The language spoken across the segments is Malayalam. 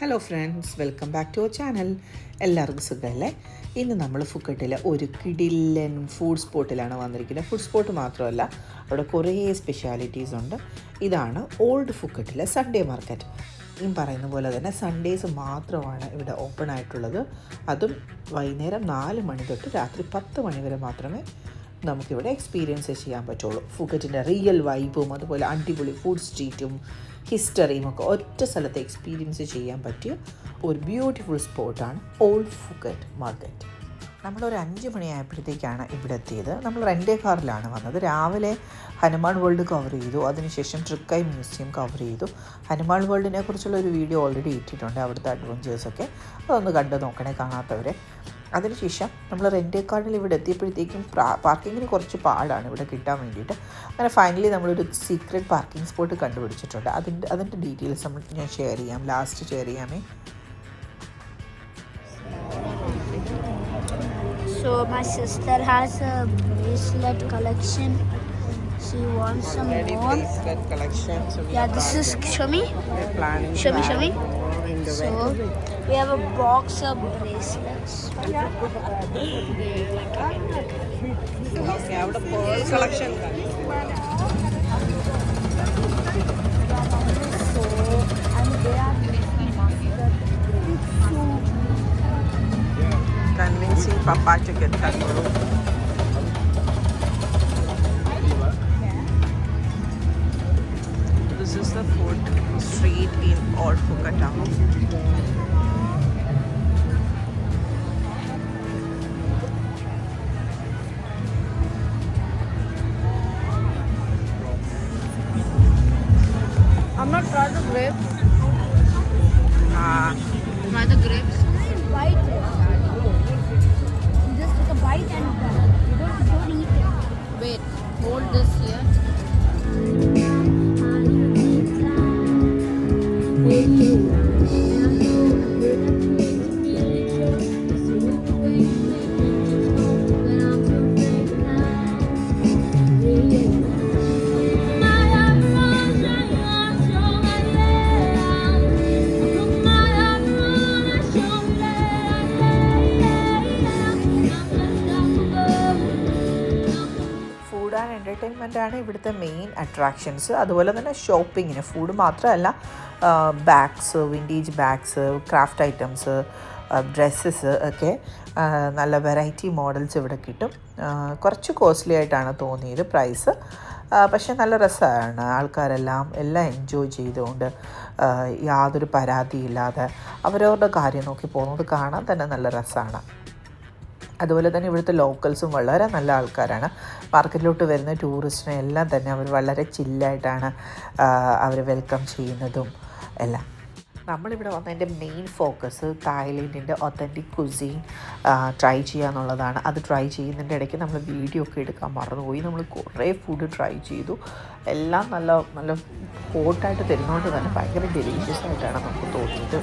Hello friends, welcome back to our channel. എല്ലാവർക്കും സുഖമല്ലേ? ഇന്ന് നമ്മൾ ഫുക്കറ്റിലെ ഒരു കിടിലൻ ഫുഡ് സ്പോട്ടിലാണ് വന്നിരിക്കുന്നത്. ഫുഡ് സ്പോട്ട് മാത്രമല്ല, അവിടെ കുറേ സ്പെഷ്യാലിറ്റീസ് ഉണ്ട്. ഇതാണ് ഓൾഡ് ഫുക്കറ്റിലെ സൺഡേ മാർക്കറ്റ്. ഈ പറയുന്ന പോലെ തന്നെ സൺഡേസ് മാത്രമാണ് ഇവിടെ ഓപ്പൺ ആയിട്ടുള്ളത്. അതും വൈകുന്നേരം 4 മണി തൊട്ട് രാത്രി 10 മണി വരെ മാത്രമേ നമുക്കിവിടെ എക്സ്പീരിയൻസ് ചെയ്യാൻ പറ്റുള്ളൂ. ഫുക്കറ്റിൻ്റെ റിയൽ വൈബും അതുപോലെ അടിപൊളി ഫുഡ് സ്ട്രീറ്റും ഹിസ്റ്ററിയും ഒക്കെ ഒറ്റ സ്ഥലത്ത് എക്സ്പീരിയൻസ് ചെയ്യാൻ പറ്റിയ ഒരു ബ്യൂട്ടിഫുൾ സ്പോട്ടാണ് ഓൾഡ് ഫുക്കറ്റ് മാർക്കറ്റ്. നമ്മളൊരു 5 മണിയായപ്പോഴത്തേക്കാണ് ഇവിടെ എത്തിയത്. നമ്മൾ റെൻ്റേ കാറിലാണ് വന്നത്. രാവിലെ ഹനുമാൻ വേൾഡ് കവർ ചെയ്തു, അതിനുശേഷം ട്രിക്കായ് മ്യൂസിയം കവർ ചെയ്തു. ഹനുമാൻ വേൾഡിനെ കുറിച്ചുള്ള ഒരു വീഡിയോ ഓൾറെഡി ഇട്ടിട്ടുണ്ട്, അവിടുത്തെ അഡ്വഞ്ചേഴ്സൊക്കെ. അതൊന്ന് കണ്ടു നോക്കണേ കാണാത്തവരെ. അതിനുശേഷം നമ്മൾ റെൻ്റേ കാറിൽ ഇവിടെ എത്തിയപ്പോഴത്തേക്കും പാർക്കിങ്ങിന് കുറച്ച് പാടാണ് ഇവിടെ കിട്ടാൻ വേണ്ടിയിട്ട്. അങ്ങനെ ഫൈനലി നമ്മളൊരു സീക്രട്ട് പാർക്കിംഗ് സ്പോട്ട് കണ്ടുപിടിച്ചിട്ടുണ്ട്. അതിൻ്റെ ഡീറ്റെയിൽസ് ഞാൻ ഷെയർ ചെയ്യാം, ലാസ്റ്റ് ഷെയർ ചെയ്യാമേ. So my sister has a bracelet collection. She wants some more. Bracelet collection. So Yeah, this is show me. we're planning Show me, to show me. in the So we have a box of bracelets. Okay, our pearl collection. So and they are Convincing Papa to get that room. This is the food street in Old Phuket town. I'm not trying the grapes. Try the grapes. White. You just take a bite and you don't eat it. Wait, hold this here. Food and എൻ്റർടൈൻമെൻറ്റാണ് ഇവിടുത്തെ മെയിൻ അട്രാക്ഷൻസ്. അതുപോലെ തന്നെ ഷോപ്പിങ്ങിന് ഫുഡ് മാത്രമല്ല, bags, vintage bags, craft items, dresses ഒക്കെ നല്ല വെറൈറ്റി മോഡൽസ് ഇവിടെ കിട്ടും. കുറച്ച് കോസ്റ്റ്ലി ആയിട്ടാണ് തോന്നിയത് പ്രൈസ്, പക്ഷേ നല്ല രസമാണ്. ആൾക്കാരെല്ലാം എല്ലാം എൻജോയ് ചെയ്തുകൊണ്ട് യാതൊരു പരാതിയില്ലാതെ അവരവരുടെ കാര്യം നോക്കി പോകുന്നത് കാണാൻ തന്നെ നല്ല രസമാണ്. അതുപോലെ തന്നെ ഇവിടുത്തെ ലോക്കൽസും വളരെ നല്ല ആൾക്കാരാണ്. മാർക്കറ്റിലോട്ട് വരുന്ന ടൂറിസ്റ്റിനെ എല്ലാം തന്നെ അവർ വളരെ ചില്ലായിട്ടാണ് അവർ വെൽക്കം ചെയ്യുന്നതും എല്ലാം. നമ്മളിവിടെ വന്നതിൻ്റെ മെയിൻ ഫോക്കസ് തായ്ലൻഡിൻ്റെ ഒത്തൻറ്റിക് കുസീൻ ട്രൈ ചെയ്യുക എന്നുള്ളതാണ്. അത് ട്രൈ ചെയ്യുന്നതിൻ്റെ ഇടയ്ക്ക് നമ്മൾ വീഡിയോ ഒക്കെ എടുക്കാൻ മറന്നുപോയി. നമ്മൾ കുറേ ഫുഡ് ട്രൈ ചെയ്തു. എല്ലാം നല്ല നല്ല ഹോട്ടായിട്ട് തരുന്നതുകൊണ്ട് തന്നെ ഭയങ്കര ഡെലീഷ്യസ് ആയിട്ടാണ് നമുക്ക് തോന്നിയത്.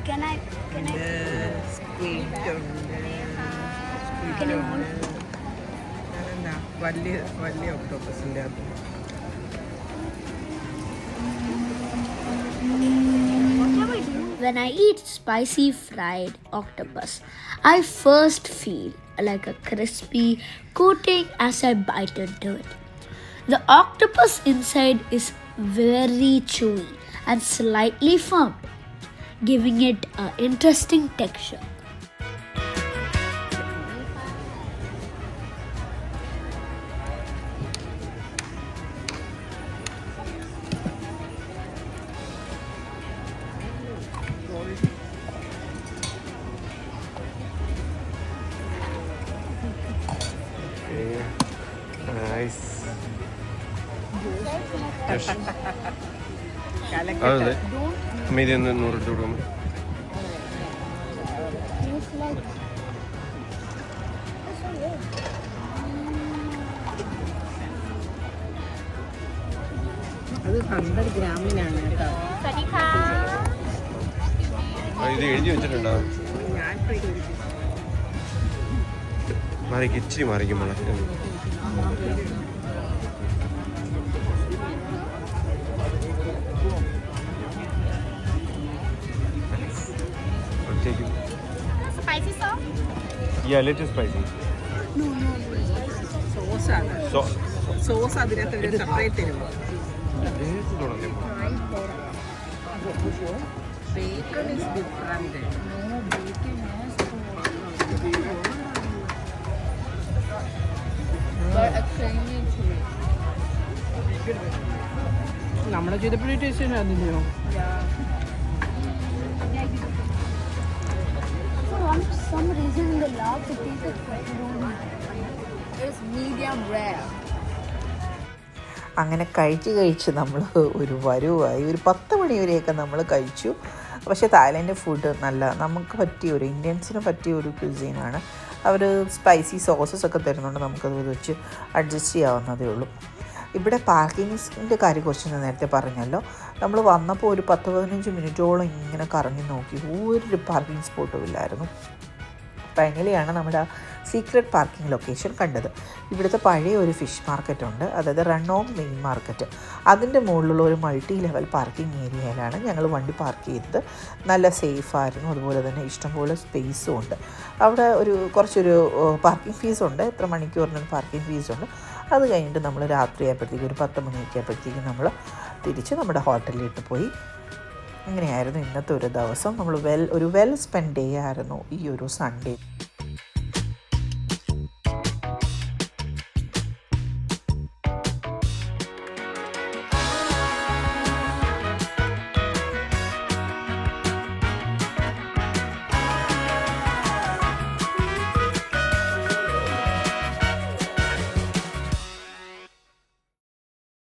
Can I? വലിയ ഒക്ടോപ്പസിൻ്റെ അത് When I eat spicy fried octopus, I first feel like a crispy coating as I bite into it. The octopus inside is very chewy and slightly firm, giving it an interesting texture. Nice. കാലക്കട്ട് മീതി 100 ഇട്ട് കൊടുക്കും. അത് 100 ഗ്രാമിനാണ് കേട്ടോ. ഇത് എഴുതി വെച്ചിട്ടുണ്ടോ? ഞാൻ ട്രൈ ചെയ്തു. മാറിക്ക് ഇച്ചിരി മാറിക്കും മോളെ. Yeah, little spicy. സോസാണ് So, sauce അതിനകത്ത് ഒരു സെപ്പറേറ്റ് തരുമോ bacon is different But extremely chewy. നമ്മൾ ചെയ്തപ്പോഴേ taste അതിൻ്റെയോ For some reason in the lab it tasted quite wrong. It's medium rare. അങ്ങനെ കഴിച്ച് നമ്മൾ ഒരു വരുവായി ഒരു 10 മണി വരെയൊക്കെ നമ്മൾ കഴിച്ചു. പക്ഷേ തായ്ലൻഡ് ഫുഡ് നല്ല നമുക്ക് പറ്റിയ ഒരു ഇന്ത്യൻസിന് പറ്റിയ ഒരു ക്യൂസീനാണ്. അവർ സ്പൈസി സോസസ് ഒക്കെ തരുന്നുണ്ട്, നമുക്കത് വെച്ച് അഡ്ജസ്റ്റ് ചെയ്യാവുന്നതേ ഉള്ളൂ. ഇവിടെ പാർക്കിങ്ങിൻ്റെ കാര്യം കുറച്ച് നേരത്തെ പറഞ്ഞല്ലോ. നമ്മൾ വന്നപ്പോൾ ഒരു 10-15 മിനിറ്റോളം ഇങ്ങനെ കറങ്ങി നോക്കി, ഒരു പാർക്കിംഗ് സ്പോട്ടും ഇല്ലായിരുന്നു. ഫൈനലിയാണ് നമ്മുടെ സീക്രട്ട് പാർക്കിംഗ് ലൊക്കേഷൻ കണ്ടത്. ഇവിടുത്തെ പഴയ ഒരു ഫിഷ് മാർക്കറ്റ് ഉണ്ട്, അതായത് റണ്ണോങ് മെയിൻ മാർക്കറ്റ്. അതിൻ്റെ മുകളിലുള്ള ഒരു മൾട്ടി ലെവൽ പാർക്കിംഗ് ഏരിയയിലാണ് ഞങ്ങൾ വണ്ടി പാർക്ക് ചെയ്തത്. നല്ല സേഫായിരുന്നു, അതുപോലെ തന്നെ ഇഷ്ടംപോലെ സ്പേസും ഉണ്ട്. അവിടെ കുറച്ചൊരു പാർക്കിംഗ് ഫീസുണ്ട്, എത്ര മണിക്കൂറിന് പാർക്കിംഗ് ഫീസുണ്ട്. അത് കഴിഞ്ഞിട്ട് നമ്മൾ രാത്രി ആയപ്പോഴത്തേക്കും ഒരു 10 മണിയൊക്കെ ആയപ്പോഴത്തേക്കും നമ്മൾ തിരിച്ച് നമ്മുടെ ഹോട്ടലിലേക്ക് പോയി. അങ്ങനെയായിരുന്നു ഇന്നത്തെ ഒരു ദിവസം. നമ്മൾ ഒരു വെൽ സ്പെൻഡ് ഡേ ആയിരുന്നു ഈ ഒരു സൺഡേ.